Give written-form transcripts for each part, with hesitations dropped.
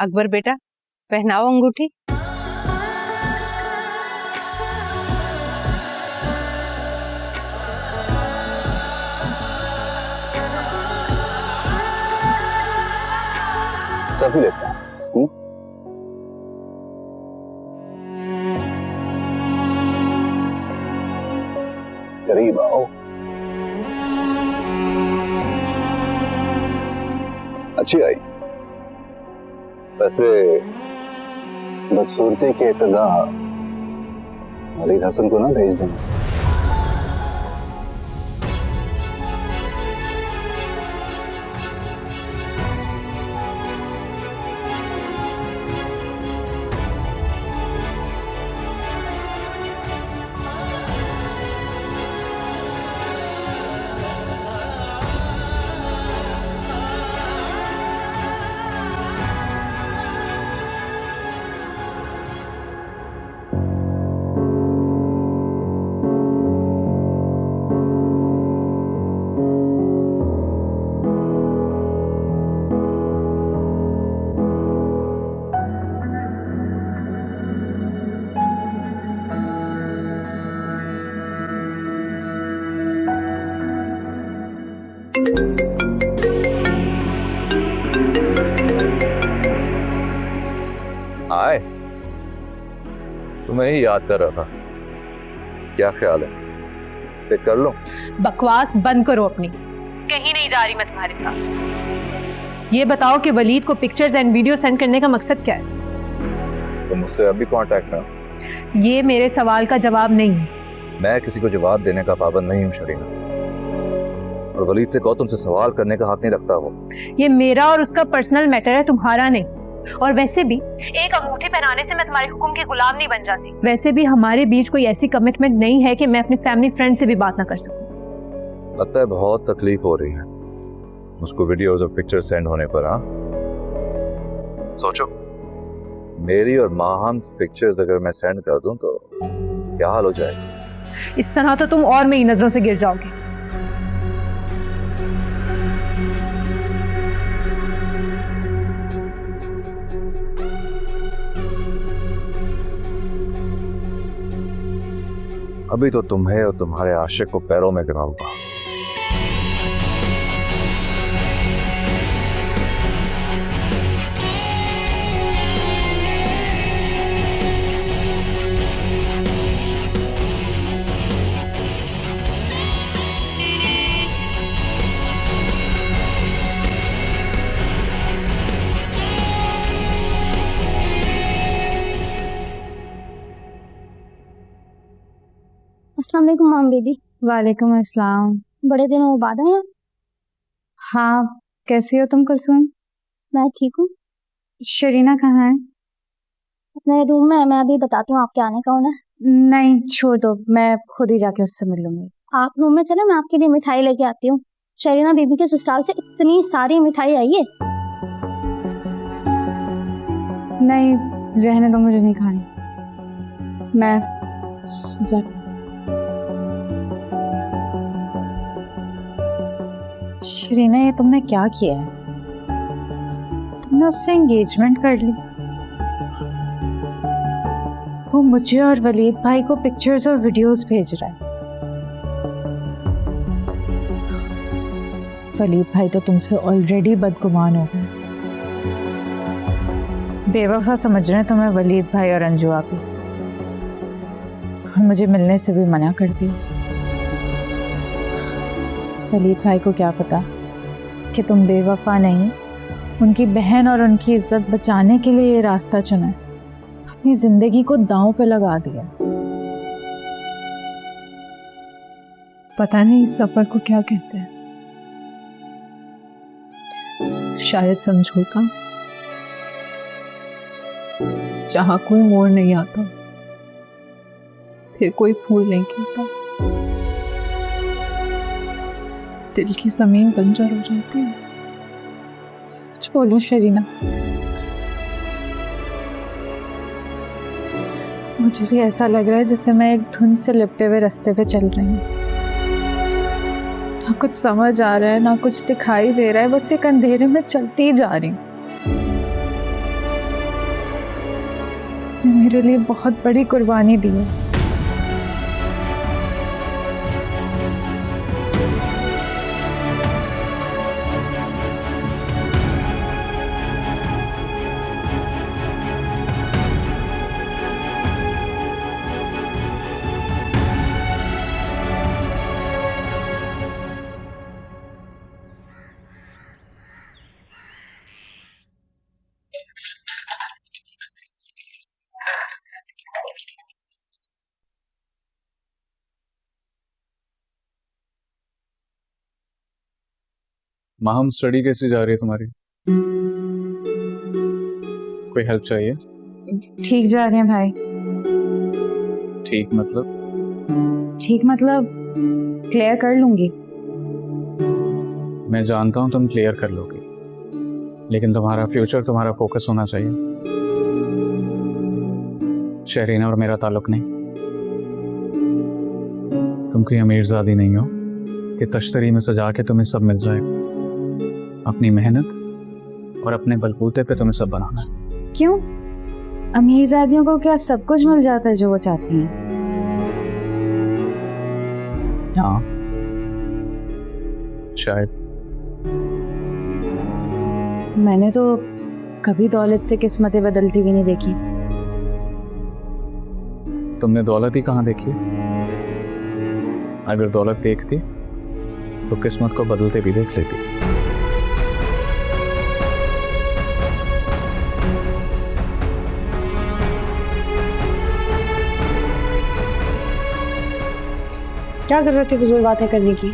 अकबर बेटा, पहनाओ अंगूठी। सभी लेता हूँ। करीब आओ। अच्छी आई। वैसे बदसूरती की इब्तिदा वलीद हसन को ना भेज देंगे। हाय, तुम्हें ही याद कर रहा था। क्या ख्याल है, पिक कर लो? बकवास बंद करो अपनी। कहीं नहीं जा रही मैं तुम्हारे साथ। ये बताओ कि वलीद को पिक्चर्स एंड वीडियो सेंड करने का मकसद क्या है? तो मुझसे अभी कांटेक्ट करो। ये मेरे सवाल का जवाब नहीं है। मैं किसी को जवाब देने का पाबंद नहीं हूँ शरीना, और वलीद से कहो तुमसे सवाल करने का हक नहीं रखता वो। ये मेरा और उसका पर्सनल मैटर है, तुम्हारा नहीं। और वैसे भी एक अंगूठी पहनाने से मैं तुम्हारे हुक्म की गुलाम नहीं बन जाती। वैसे भी हमारे बीच कोई ऐसी कमिटमेंट नहीं है कि मैं अपने फैमिली फ्रेंड से भी बात ना कर सकूं। लगता है बहुत तकलीफ हो रही है उसको वीडियोस और पिक्चर सेंड होने पर। हाँ, सोचो, मेरी और माहम पिक्चर्स अगर मैं सेंड कर दूं तो क्या हाल हो जाएगा? इस तरह तो तुम और मेरी नजरों से गिर जाओगे। अभी तो तुम्हें और तुम्हारे आशिक को पैरों में गिराऊंगा। अस्सलाम वालेकुम माम बेबी। वालेकुम अस्सलाम। बड़े दिनों बाद आए हैं। हाँ, कैसी हो तुम कुलसूम? मैं ठीक हूँ। शरीना कहाँ है? अपने रूम में है, मैं अभी बताती हूँ आपके आने का होना। नहीं, छोड़ दो, मैं खुद ही जाके उससे मिल लूंगी। आप रूम में चले, मैं आपके लिए मिठाई लेके आती हूँ। शरीना बीबी के ससुराल से इतनी सारी मिठाई आई है। नहीं, रहने दो, मुझे नहीं खानी। मैं शरीना, ये तुमने क्या किया है? तुमने उससे एंगेजमेंट कर ली। वो मुझे और वलीद भाई को पिक्चर्स और वीडियोस भेज रहा है। वलीद भाई तो तुमसे ऑलरेडी बदगुमान हो गए। बेवफा समझ रहे हैं तुम्हें वलीद भाई और अंजू आपी, और मुझे मिलने से भी मना कर दिया। वलीद भाई को क्या पता कि तुम बेवफा नहीं, उनकी बहन और उनकी इज्जत बचाने के लिए ये रास्ता चुना है, अपनी जिंदगी को दांव पे लगा दिया। पता नहीं इस सफर को क्या कहते हैं, शायद समझौता, जहां कोई मोड़ नहीं आता, फिर कोई फूल नहीं खिलता, दिल की जमीन बंजर हो जाती है। सच बोलो शरीना, मुझे भी ऐसा लग रहा है जैसे मैं एक धुंध से लिपटे हुए रास्ते पे चल रही हूँ। ना कुछ समझ आ रहा है, ना कुछ दिखाई दे रहा है, बस एक अंधेरे में चलती ही जा रही हूँ। आपने मेरे लिए बहुत बड़ी कुर्बानी दी है। माहम, स्टडी कैसी जा रही है तुम्हारी? कोई हेल्प चाहिए? ठीक जा रहे हैं भाई। ठीक मतलब? ठीक मतलब क्लियर कर लूंगी। मैं जानता हूँ तुम क्लियर कर लोगे, लेकिन तुम्हारा फ्यूचर, तुम्हारा फोकस होना चाहिए। शहरीना और मेरा ताल्लुक नहीं। तुम कोई अमीरजादी नहीं हो कि तश्तरी में सजा के तुम्हें सब मिल जाएगा। अपनी मेहनत और अपने बलबूते पे तुम्हें सब बनाना है। क्यों? अमीरजादियों को क्या सब कुछ मिल जाता है जो वो चाहती हैं? हाँ, शायद। मैंने तो कभी दौलत से किस्मतें बदलती हुई नहीं देखी। तुमने दौलत ही कहाँ देखी? अगर दौलत देखती तो किस्मत को बदलते भी देख लेती। क्या जरूरत है फजूल बातें करने की?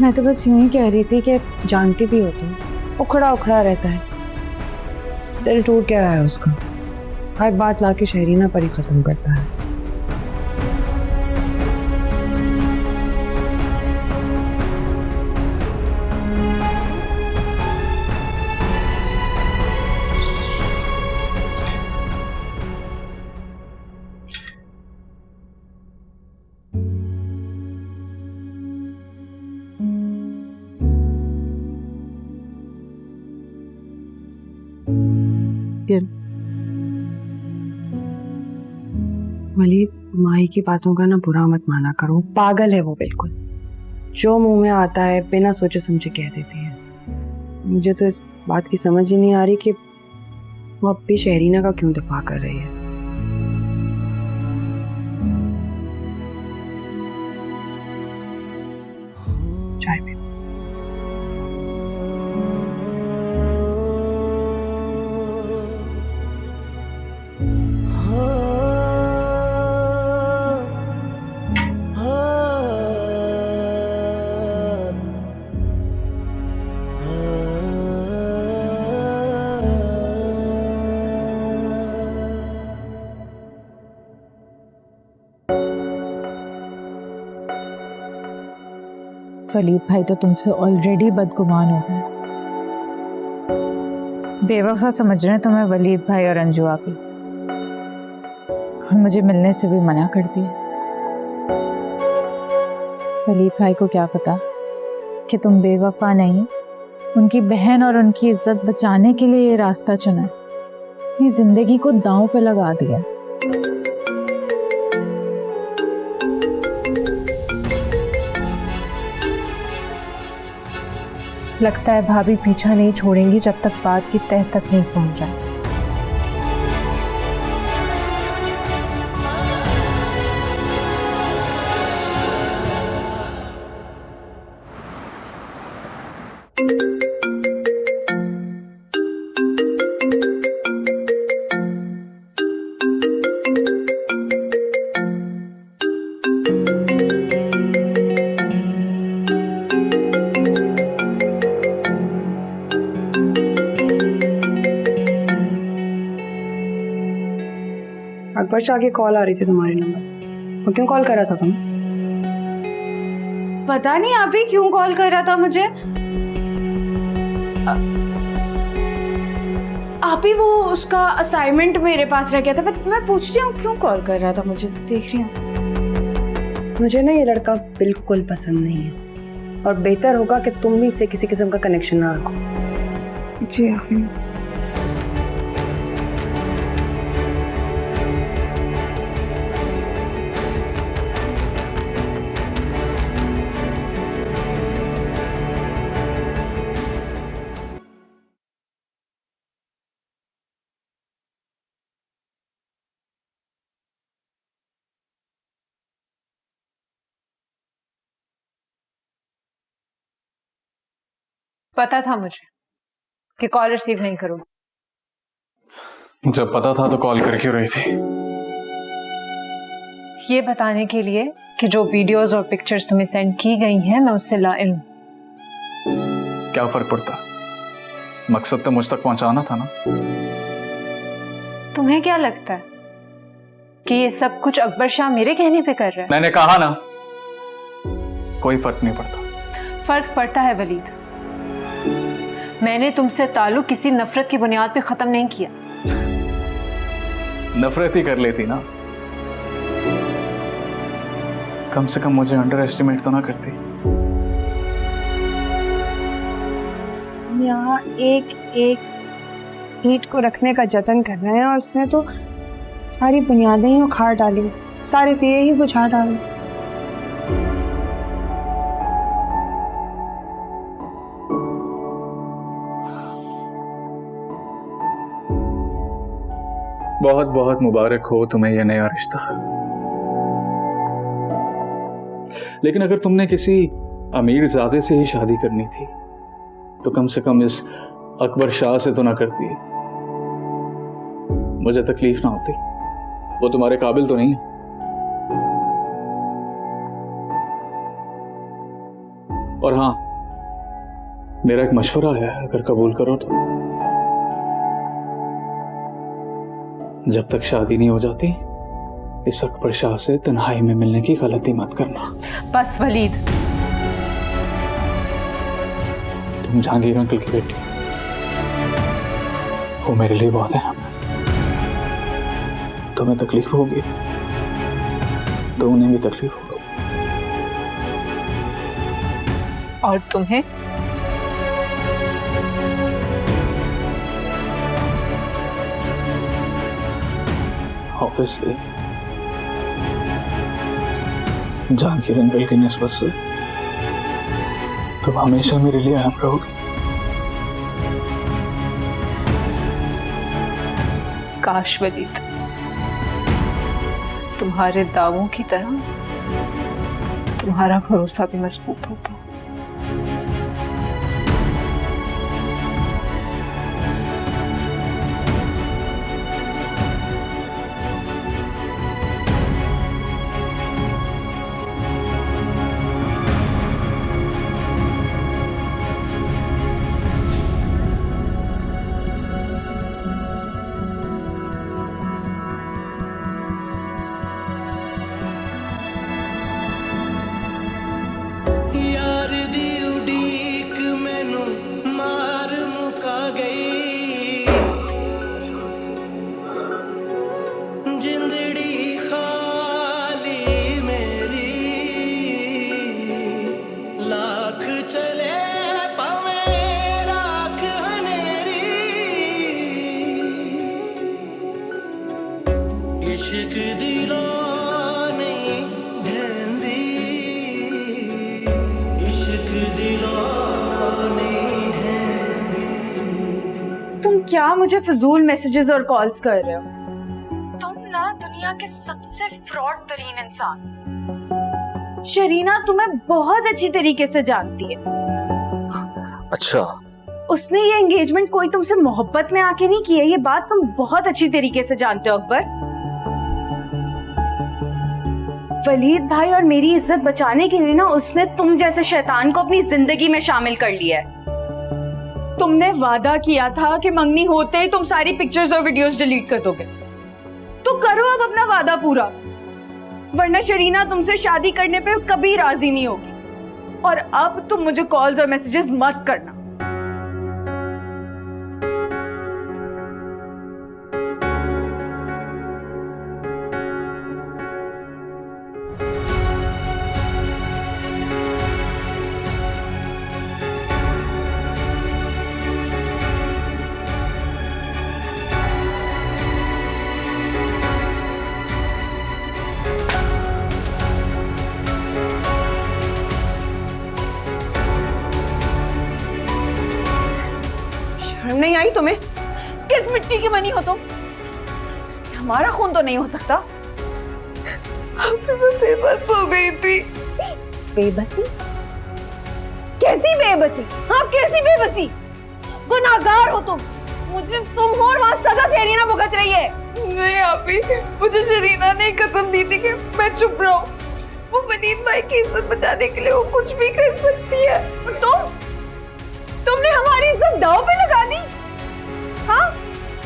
मैं तो बस यूं ही कह रही थी कि जानती भी हो तुम, उखड़ा उखड़ा रहता है। दिल टूट गया है उसका, हर बात लाके शहरीना पर ही खत्म करता है। वलीद, माही की बातों का ना बुरा मत माना करो, पागल है वो बिल्कुल। जो मुंह में आता है बिना सोचे समझे कह देती है। मुझे तो इस बात की समझ ही नहीं आ रही कि वो अब भी शहरीना का क्यों दफा कर रही है। चाय पी। वलीद भाई तो तुमसे ऑलरेडी बदगुमान हो गए। बेवफा समझ रहे हैं तुम्हें वलीद भाई और अंजू आपी, और मुझे मिलने से भी मना कर दिया। वलीद भाई को क्या पता कि तुम बेवफा नहीं, उनकी बहन और उनकी इज्जत बचाने के लिए ये रास्ता चुना है। अपनी जिंदगी को दांव पे लगा दिया। लगता है भाभी पीछा नहीं छोड़ेंगी जब तक बात की तह तक नहीं पहुंच जाए। अकबर शाह की कॉल आ रही थी तुम्हारे नंबर, वो क्यों कॉल कर रहा था तुम्हें? पता नहीं आप ही क्यों कॉल कर रहा था मुझे। आप ही वो उसका असाइनमेंट मेरे पास रह गया था। मैं पूछती हूँ क्यों कॉल कर रहा था मुझे। देख रही हूँ मुझे ना ये लड़का बिल्कुल पसंद नहीं है, और बेहतर होगा कि तुम भी इससे किसी किस्म का कनेक्शन ना रखो। जी पता था मुझे कि कॉल रिसीव नहीं करूँ। जब पता था तो कॉल कर क्यों रही थी? ये बताने के लिए कि जो वीडियोस और पिक्चर्स तुम्हें सेंड की गई हैं मैं उससे लाइल हूं। क्या फर्क पड़ता? मकसद तो मुझ तक पहुंचाना था ना। तुम्हें क्या लगता है कि ये सब कुछ अकबर शाह मेरे कहने पे कर रहा है? मैंने कहा ना, कोई फर्क नहीं पड़ता। फर्क पड़ता है वलीद। मैंने तुमसे ताल्लुक किसी नफरत की बुनियाद पे खत्म नहीं किया। नफरत ही कर लेती ना, कम से कम मुझे अंडर एस्टिमेट तो ना करती। हम यहाँ एक एक ईंट को रखने का जतन कर रहे हैं और उसने तो सारी बुनियादें ही उखाड़ डाली, सारे दिए ही बुझा डाले। बहुत बहुत मुबारक हो तुम्हें यह नया रिश्ता। लेकिन अगर तुमने किसी अमीर ज़ादे से ही शादी करनी थी तो कम से कम इस अकबर शाह से तो ना करती। मुझे तकलीफ ना होती, वो तुम्हारे काबिल तो नहीं है। और हाँ, मेरा एक मशवरा है, अगर कबूल करो तो जब तक शादी नहीं हो जाती इस अकबर शाह से तन्हाई में मिलने की गलती मत करना। बस वलीद, तुम जहांगीर अंकल की बेटी, वो मेरे लिए बहुत है। तुम्हें तकलीफ होगी तो उन्हें भी तकलीफ होगी। और तुम्हें? ऑब्वियसली जहांगीर अंकल की निस्बत से तुम हमेशा मेरे लिए अहम रहोगी। काश वलीद तुम्हारे दावों की तरह तुम्हारा भरोसा भी मजबूत होता। क्या मुझे फजूल मैसेजेस और कॉल्स कर रहे हो? तुम ना दुनिया के सबसे फ्रॉड तरीन इंसान। शरीना तुम्हें बहुत अच्छी तरीके से जानती है। अच्छा, उसने ये एंगेजमेंट कोई तुमसे मोहब्बत में आके नहीं की है, ये बात तुम बहुत अच्छी तरीके से जानते हो अकबर। वलीद भाई और मेरी इज्जत बचाने के लिए ना उसने तुम जैसे शैतान को अपनी जिंदगी में शामिल कर लिया है। तुमने वादा किया था कि मंगनी होते ही तुम सारी पिक्चर्स और वीडियोस डिलीट कर दोगे, तो करो अब अपना वादा पूरा, वरना शरीना तुमसे शादी करने पे कभी राजी नहीं होगी। और अब तुम मुझे कॉल्स और मैसेजेस मत करना। नहीं आई तुम्हें? किस मिट्टी की बनी हो तुम? हमारा खून तो नहीं हो सकता। मैं बेबस हो गई थी। बेबसी? कैसी बेबसी, हाँ कैसी बेबसी। गुनाहगार हो तुम, मुजरिम तुम हो और वहाँ सजा शरीना भुगत रही है। नहीं आपी, मुझे शरीना ने कसम दी थी कि मैं चुप रहूं। वो वलीद भाई की इज्जत बचाने के लिए वो कुछ भी कर सकती है। तुमने हमारी इज्जत दांव पे लगा दी, हाँ?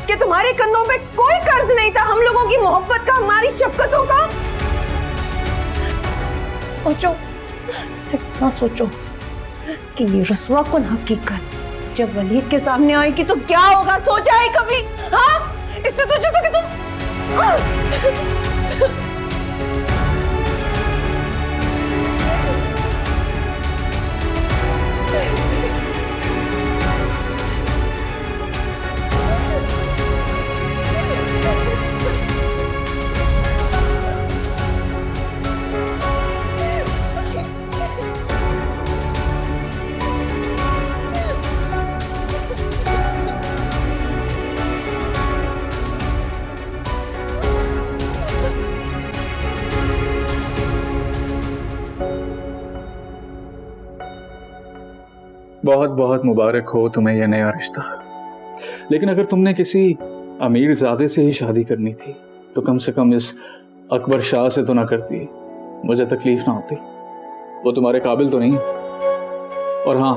कि तुम्हारे कंधों पे कोई कर्ज नहीं था हम लोगों की मोहब्बत का, हमारी शफकतों का। सोचो, सिर्फ ना सोचो कि ये रसवा कुन हकीकत जब वलीद के सामने आएगी तो क्या होगा, सोचा है कभी? हाँ, इससे तो कि तुम बहुत बहुत मुबारक हो तुम्हें यह नया रिश्ता। लेकिन अगर तुमने किसी अमीर ज़ादे से ही शादी करनी थी तो कम से कम इस अकबर शाह से तो ना करती, मुझे तकलीफ ना होती। वो तुम्हारे काबिल तो नहीं। और हाँ,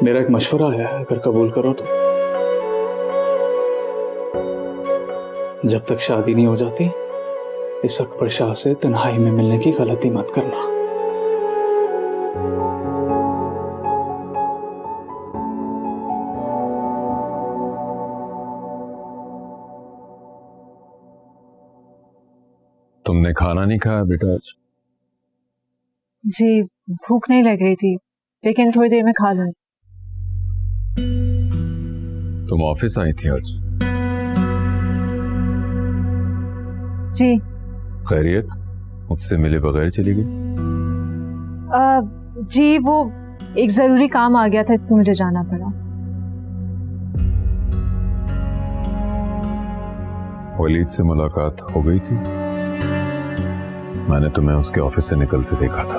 मेरा एक मशवरा है, अगर कबूल करो तो जब तक शादी नहीं हो जाती इस अकबर शाह से तन्हाई में मिलने की गलती मत करना। तुमने खाना नहीं खाया बेटा आज? जी भूख नहीं लग रही थी, लेकिन थोड़ी देर में खा लूंगी। तुम ऑफिस आई थी आज? जी। खैरियत? मुझसे मिले बगैर चली गई? जी वो एक जरूरी काम आ गया था, इसलिए मुझे जाना पड़ा। वलीद से मुलाकात हो गई थी? मैंने तुम्हें उसके ऑफिस से निकलते देखा था।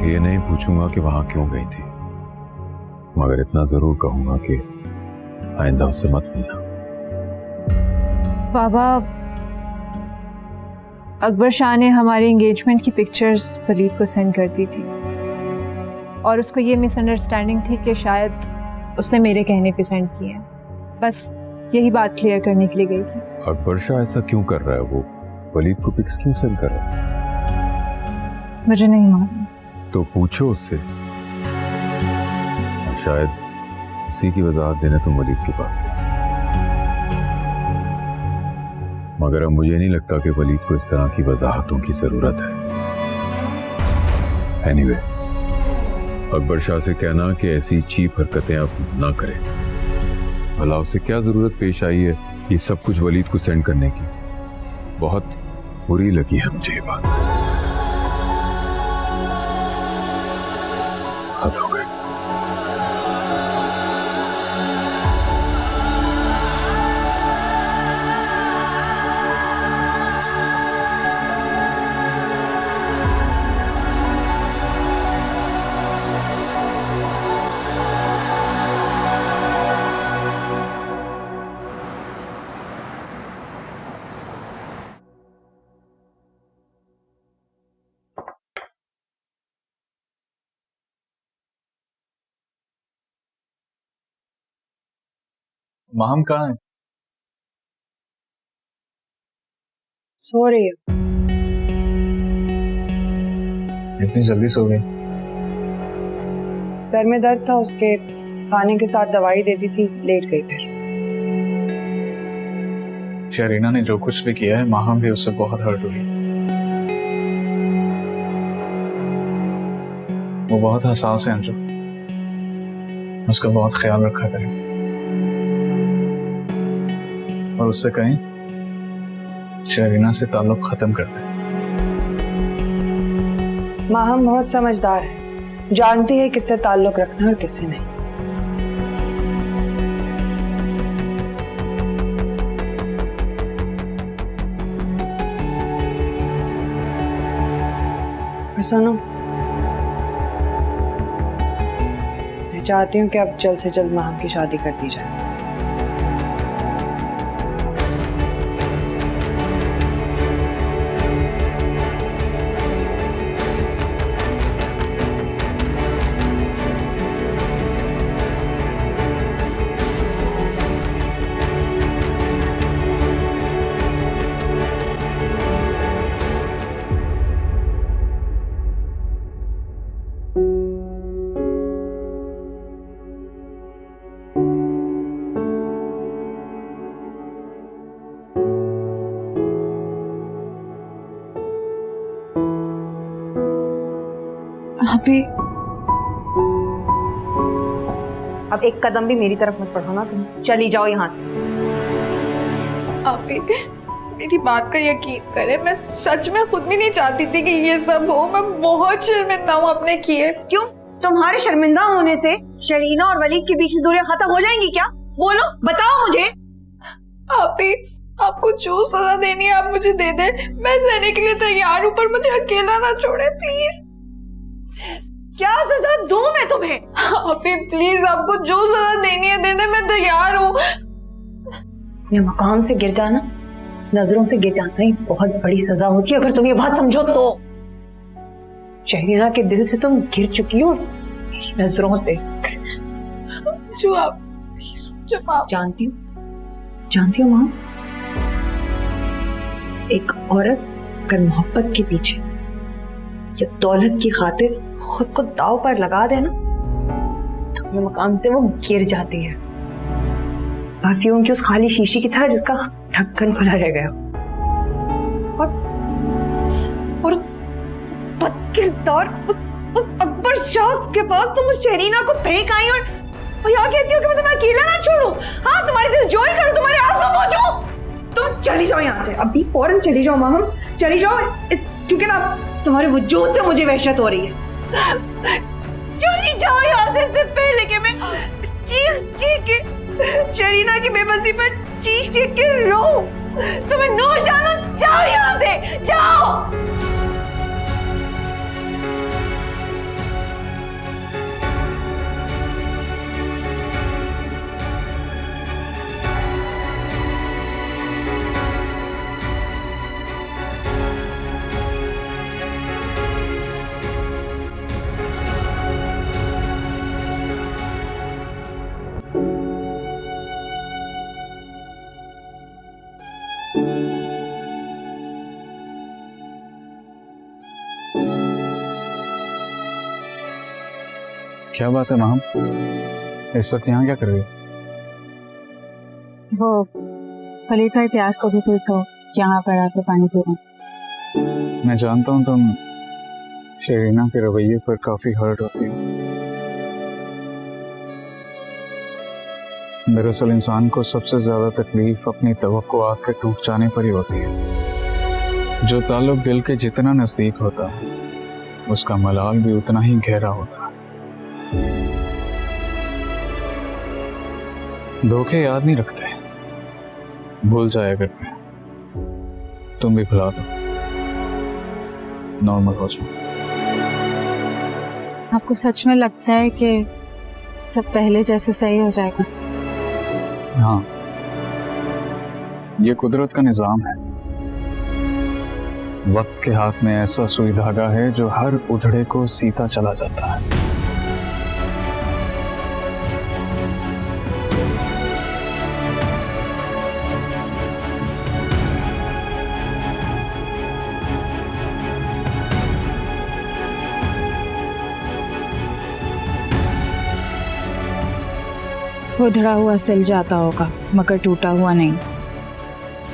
ये नहीं पूछूंगा कि वहां क्यों गई थी, मगर इतना जरूर कहूंगा कि आइंदा उससे मत मिलना। बाबा, अकबर शाह ने हमारे एंगेजमेंट की पिक्चर्स वलीद को सेंड कर दी थी और उसको ये मिसअंडरस्टैंडिंग थी कि शायद उसने मेरे कहने पे सेंड किए हैं। बस यही बात क्लियर करने के लिए गई थी। अकबर शाह ऐसा क्यों कर रहा है? वो वलीद को पिक्स क्यों सेंड कर रहा है? मुझे नहीं मालूम। तो पूछो उससे, और शायद उसी की वजाहत देने तुम वलीद के पास गए। मगर अब मुझे नहीं लगता कि वलीद को इस तरह की वजाहतों की जरूरत है। एनीवे, अकबर शाह से कहना कि ऐसी चीप हरकतें अब ना करे। भला उसे क्या जरूरत पेश आई है ये सब कुछ वलीद को सेंड करने की? बहुत बुरी लगी है मुझे ये बात। हद हो गई। माहम कहाँ है? सो रही है। इतनी जल्दी सो गई? सर में दर्द था, उसके खाने के साथ दवाई देती थी, लेट गई फिर। शरीना ने जो कुछ भी किया है, माहम भी उससे बहुत हर्ट हुई। वो बहुत हसास है अंजू, उसका बहुत ख्याल रखा करें और उससे कहें शरीना से ताल्लुक खत्म कर दे। माहम बहुत समझदार है, जानती है किससे ताल्लुक रखना और किससे नहीं। और सुनो, चाहती हूँ कि अब जल्द से जल्द माहम की शादी कर दी जाए। अभी अब एक कदम भी मेरी तरफ मत बढ़ाना, तुम चली जाओ यहाँ से। अभी मेरी बात का यकीन करें, मैं सच में खुद भी नहीं चाहती थी कि ये सब हो। मैं बहुत शर्मिंदा हूँ अपने किए। क्यों? तुम्हारे शर्मिंदा होने से शरीना और वलीद के बीच में दूरियां खत्म हो जाएंगी क्या? बोलो, बताओ मुझे। अभी आपको जो सजा देनी है आप मुझे दे दे, मैं सहने के लिए तैयार हूँ, पर मुझे अकेला ना छोड़े प्लीज। क्या सजा दूं मैं तुम्हें? अभी प्लीज आपको जो सजा देनी है दे दे, मैं तैयार हूँ। अपने मकाम से गिर जाना, नजरों से गिर जाना ही बहुत बड़ी सजा होती है अगर तुम ये बात समझो तो। शहरीना के दिल से तुम गिर चुकी हो, मेरी नजरों से। जो आप जानती हो मां, एक औरत अगर मोहब्बत के पीछे या दौलत की खातिर खुद को दाव पर लगा दे ना, तो अपने मकाम से वो गिर जाती है, परफ्यूम की उस खाली शीशी की तरह जिसका ढक्कन खुला रह गया। और उस बदकिरदार उस अकबर शाह के पास तुम उस शहरीना को फेंक आई और यहाँ कहती हो कि मैं तुम्हें अकेला ना छोड़ूं। हाँ, तुम्हारे दिल जो ही करूं, तुम्हारे आंसू पोंछूं। तुम चली जाओ यहाँ से, अभी फौरन चली जाओ माहम, चली जाओ, क्योंकि ना तुम्हारे वजूद से मुझे वहशत हो रही है। चली जाओ यहाँ से, इससे पहले कि मैं चीख के शरीना की बेबसी पर चीख के रो। तुम्हें नोश डालो, जाओ यहाँ से, जाओ। क्या बात है माम, इस वक्त यहाँ क्या कर रही हो? वो वलीद भाई प्यास लगी थी तो यहाँ पर आके पानी पी रहे। मैं जानता हूँ तुम शरीना के रवैये पर काफी हर्ट होती हो। दरअसल इंसान को सबसे ज्यादा तकलीफ अपनी तवक्कुआत के टूट जाने पर ही होती है। जो ताल्लुक दिल के जितना नजदीक होता है उसका मलाल भी उतना ही गहरा होता है। धोखे याद नहीं रखते, भूल जाया करते हैं। तुम भी भुला दो, नॉर्मल हो जाओ। आपको सच में लगता है कि सब पहले जैसे सही हो जाएगा? हाँ, ये कुदरत का निजाम है। वक्त के हाथ में ऐसा सुई धागा है जो हर उधड़े को सीता चला जाता है। उधड़ा हुआ सिल जाता होगा मगर टूटा हुआ नहीं।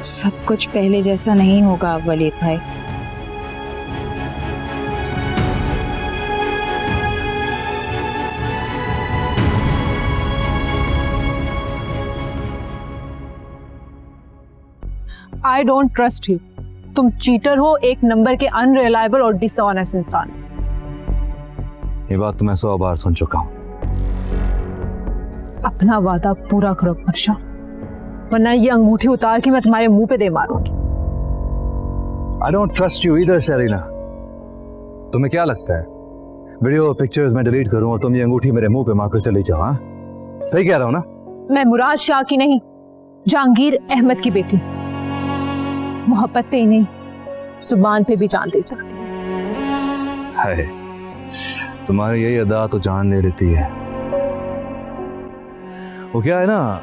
सब कुछ पहले जैसा नहीं होगा वलीद भाई। I don't trust you. तुम चीटर हो, एक नंबर के अनरिलायबल और डिसऑनेस्ट इंसान। ये बात तो मैं 100 बार सुन चुका हूँ। अपना वादा पूरा करो वर्षा, वरना ये अंगूठी उतार के मैं तुम्हारे मुंह पे दे मारूंगी। I don't trust you either, शरीना। तुम्हें क्या लगता है वीडियो पिक्चर्स मैं डिलीट करूं और तुम ये अंगूठी मेरे मुंह पे मारकर चली जाओ? हाँ, सही कह रहा हूं ना? मैं मुराद शाह की नहीं, जहांगीर अहमद की बेटी। मोहब्बत पे ही नहीं, जुबान पे भी जान दे सकती। है तुम्हारी यही अदा तो जान ले लेती है। वो क्या है ना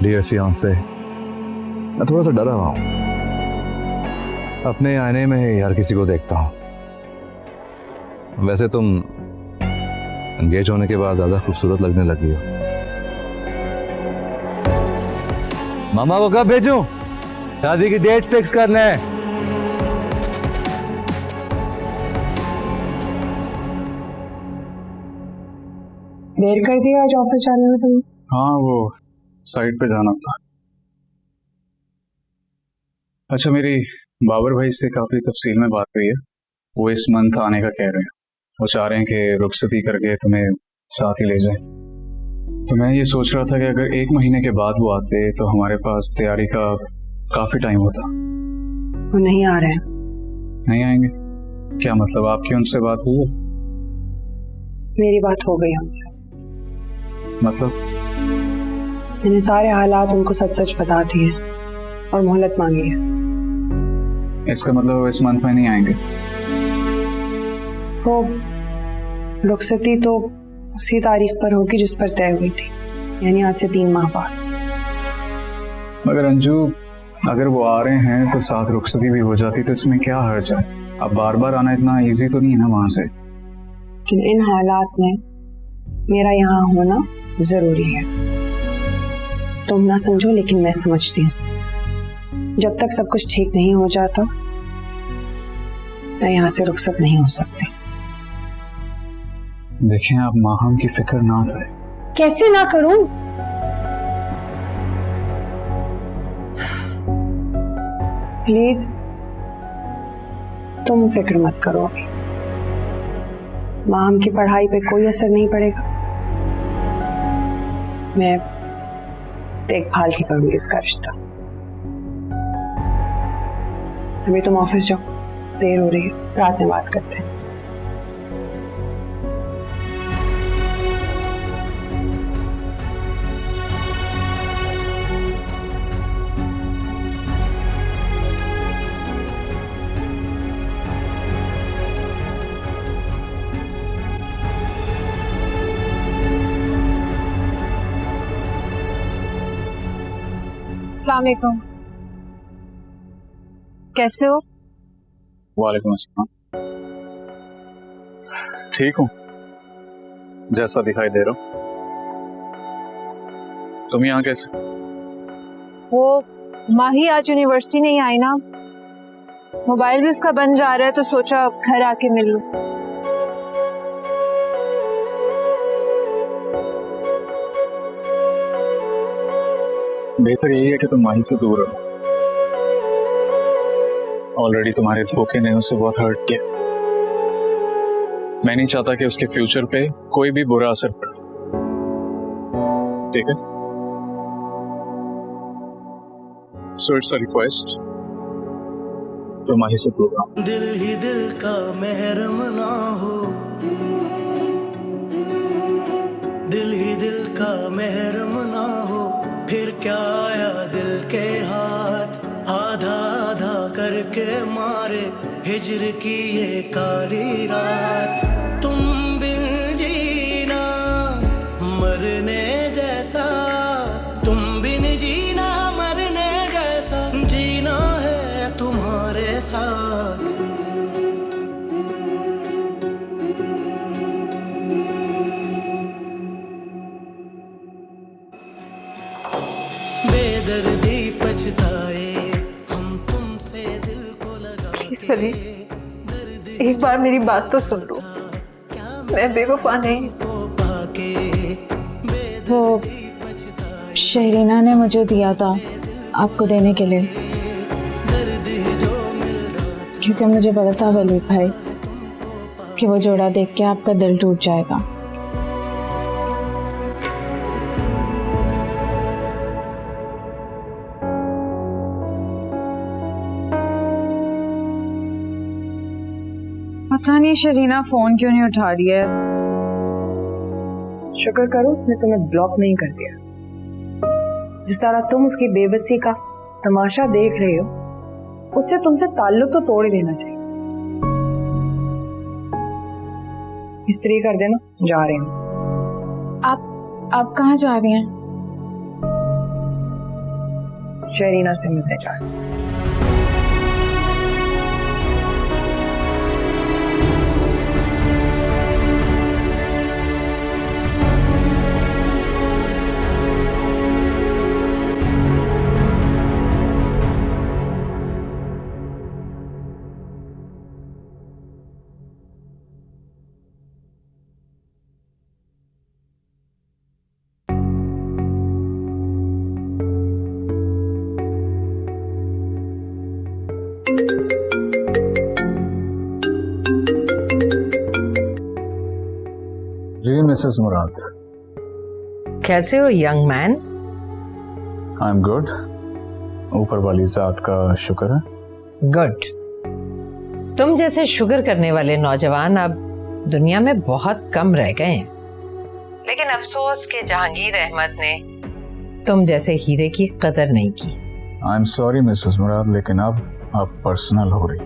डियर फियांसे, मैं थोड़ा सा डरा हुआ हूं। अपने आईने में ही हर किसी को देखता हूं। वैसे तुम एंगेज होने के बाद ज्यादा खूबसूरत लगने लगी हो। मामा को कब भेजूं? शादी की डेट फिक्स करना है। देर कर दिया आज ऑफिस जाने में तुमने? हाँ, वो साइट पे जाना था। अच्छा, मेरी बाबर भाई से काफी तफसील में बात हुई है। वो इस मंथ आने का कह रहे हैं। वो चाह रहे हैं कि रुखसती करके तुम्हें साथ ही ले जाएं। तो मैं ये सोच रहा था कि अगर 1 महीने के बाद वो आते तो हमारे पास तैयारी का काफी टाइम होता। वो नहीं आ रहे हैं। नहीं आएंगे? क्या मतलब, आपकी उनसे बात हुई है? मेरी बात हो गई उनसे। मतलब? मैंने सारे हालात उनको सच सच बता दिए और मोहलत मांगी है। इसका मतलब वो इस मंथ में नहीं आएंगे? वो रुखसती तो उसी तारीख पर होगी जिस पर तय हुई थी, यानी आज से 3 माह बाद। मगर अंजू, अगर वो आ रहे हैं तो साथ रुखसती भी हो जाती तो इसमें क्या हर्ज है? अब बार बार आना इतना इजी तो नहीं है ना वहां से। लेकिन इन हालात में मेरा यहाँ होना जरूरी है। तुम ना समझो, लेकिन मैं समझती हूँ। जब तक सब कुछ ठीक नहीं हो जाता मैं यहाँ से रुखसत नहीं हो सकती। देखें, आप माहम की फिक्र ना करें। कैसे ना करूं? प्लीज तुम फिक्र मत करो। अभी माहम की पढ़ाई पे कोई असर नहीं पड़ेगा। मैं देखभाल ही करूंगी इसका रिश्ता। अभी तुम ऑफिस जाओ, देर हो रही है, रात में बात करते हैं। अस्सलाम वालेकुम। कैसे हो? वालेकुम अस्सलाम। ठीक हूँ, जैसा दिखाई दे रहा हूँ। तुम यहाँ कैसे? वो माही आज यूनिवर्सिटी नहीं आई ना, मोबाइल भी उसका बन जा रहा है, तो सोचा घर आके मिल लूं। बेहतर यही है कि तुम माही से दूर रहो। ऑलरेडी तुम्हारे धोखे ने उसे बहुत हर्ट किया। मैं नहीं चाहता कि उसके फ्यूचर पे कोई भी बुरा असर पड़े। ठीक है? सो इट्स अ रिक्वेस्ट, तो माही से दूर रहो। दिल ही दिल का महरम ना हो, दिल ही दिल का महरम ना हो, फिर क्या आया दिल के हाथ, आधा आधा करके मारे हिजर की ये काली रात। तुम बिन जीना मरने जैसा, तुम बिन जीना मरने जैसा, जीना है तुम्हारे साथ। बेदर्दी पछताए हम तुमसे दिल को लगा। प्लीज वलीद, एक बार मेरी बात तो सुन लो। मैं बेवफा नहीं। वो शहरीना ने मुझे दिया था आपको देने के लिए, क्योंकि मुझे पता था वलीद भाई कि वो जोड़ा देख के आपका दिल टूट जाएगा। पता नहीं शरीना फोन क्यों नहीं उठा रही है। शुक्र करो उसने तुम्हें ब्लॉक नहीं कर दिया। जिस तरह तुम उसकी बेबसी का तमाशा देख रहे हो, उससे तुमसे ताल्लुक तो तोड़ ही देना चाहिए। इस्त्री कर देना, जा रहे हैं। आप कहाँ जा रही हैं? शरीना से मिलने जा रहे हैं। जी मिसेस मुराद। कैसे हो young man? I am good, ऊपर वाली जात का शुक्र है। गुड। तुम जैसे शुगर करने वाले नौजवान अब दुनिया में बहुत कम रह गए हैं, लेकिन अफसोस कि जहांगीर अहमद ने तुम जैसे हीरे की कदर नहीं की। आई एम सॉरी मिसेस मुराद, लेकिन अब आप पर्सनल हो रही।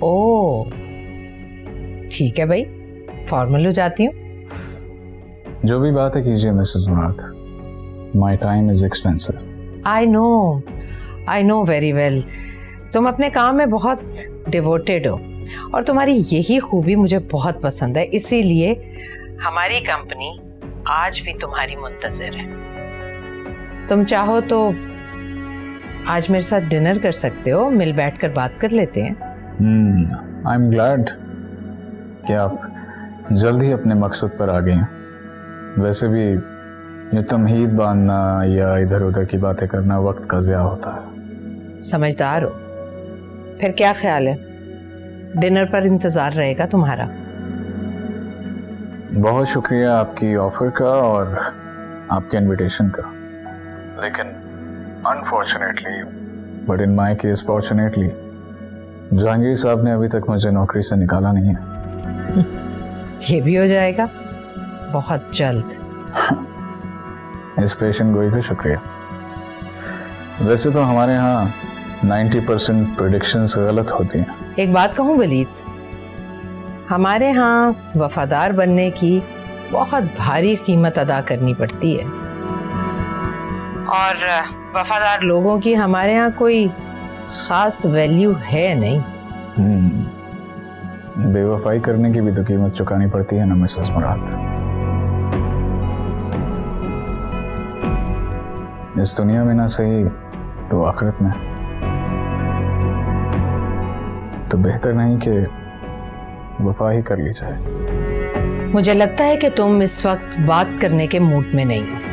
ओह ठीक है भाई, फॉर्मल हो जाती हूँ। जो भी बात है कीजिए Mrs Murad, my time is expensive. I know very well. तुम अपने काम में बहुत डिवोटेड हो और तुम्हारी यही खूबी मुझे बहुत पसंद है, इसीलिए हमारी कंपनी आज भी तुम्हारी मुंतजिर है। तुम चाहो तो आज मेरे साथ डिनर कर सकते हो, मिल बैठकर बात कर लेते हैं। आई एम ग्लैड कि आप जल्द ही अपने मकसद पर आ गए हैं। वैसे भी ये तमहीद बांधना या इधर उधर की बातें करना वक्त का ज़िया होता है। समझदार हो। फिर क्या ख्याल है, डिनर पर इंतजार रहेगा तुम्हारा? बहुत शुक्रिया आपकी ऑफर का और आपके इनविटेशन का, लेकिन unfortunately but in my case fortunately Jahangir साहब ने अभी तक मुझे नौकरी से निकाला नहीं है। ये भी हो जाएगा बहुत जल्द। इस पेशेंट गोई का शुक्रिया। वैसे तो हमारे यहाँ 90% प्रेडिक्शंस गलत होती हैं। एक बात कहूँ वलीद, हमारे यहाँ वफादार बनने की बहुत भारी कीमत अदा करनी पड़ती है और वफादार लोगों की हमारे यहाँ कोई खास वैल्यू है नहीं। बेवफाई करने की भी तो कीमत चुकानी पड़ती है ना मिसेस मुराद। इस दुनिया में ना सही तो आखिरत में। तो बेहतर नहीं कि वफा ही कर ली जाए। मुझे लगता है कि तुम इस वक्त बात करने के मूड में नहीं हो।